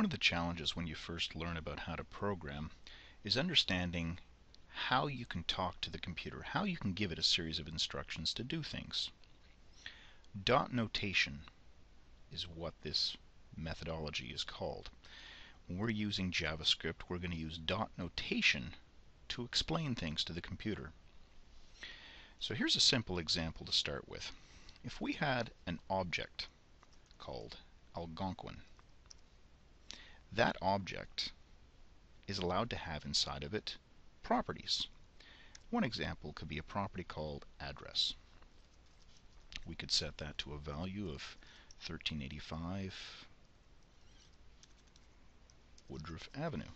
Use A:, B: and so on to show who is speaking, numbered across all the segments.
A: One of the challenges when you first learn about how to program is understanding how you can talk to the computer, how you can give it a series of instructions to do things. Dot notation is what this methodology is called. When we're using JavaScript, we're going to use dot notation to explain things to the computer. So here's a simple example to start with. If we had an object called Algonquin, that object is allowed to have inside of it properties. One example could be a property called address. We could set that to a value of 1385 Woodruff Avenue.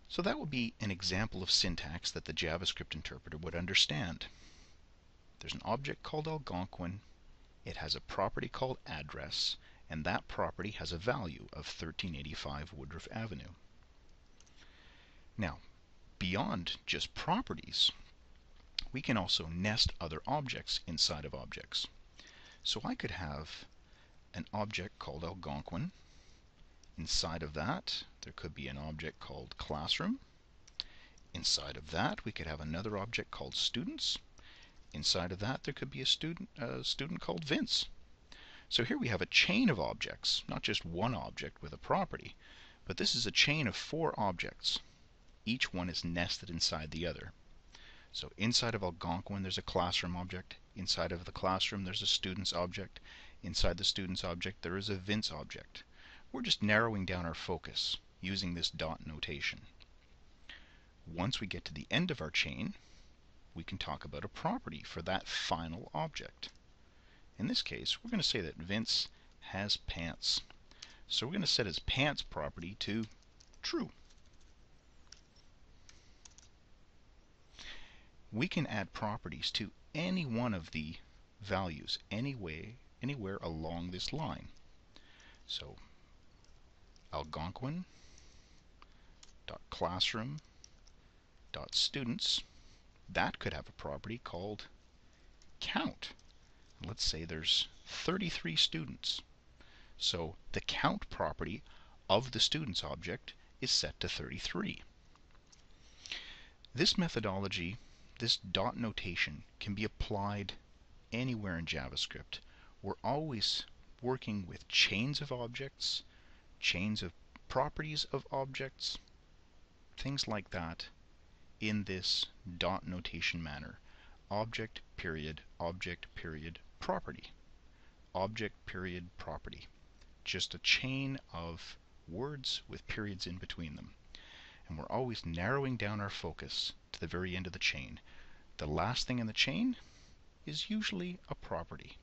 A: So that would be an example of syntax that the JavaScript interpreter would understand. There's an object called Algonquin, it has a property called address, and that property has a value of 1385 Woodruff Avenue. Now, beyond just properties, we can also nest other objects inside of objects. So I could have an object called Algonquin. Inside of that, there could be an object called classroom. Inside of that, we could have another object called students. Inside of that, there could be a student called Vince. So here we have a chain of objects, not just one object with a property, but this is a chain of 4 objects. Each one is nested inside the other. So inside of Algonquin, there's a classroom object. Inside of the classroom, there's a student's object. Inside the student's object, there is a Vince object. We're just narrowing down our focus using this dot notation. Once we get to the end of our chain, we can talk about a property for that final object. In this case, we're going to say that Vince has pants. So we're going to set his pants property to true. We can add properties to any one of the values anywhere along this line. So Algonquin dot classroom dot students, that could have a property called count. Let's say there's 33 students. So the count property of the students object is set to 33. This methodology, this dot notation, can be applied anywhere in JavaScript. We're always working with chains of objects, chains of properties of objects, things like that in this dot notation manner. Object period property. Object period property. Just a chain of words with periods in between them. And we're always narrowing down our focus to the very end of the chain. The last thing in the chain is usually a property.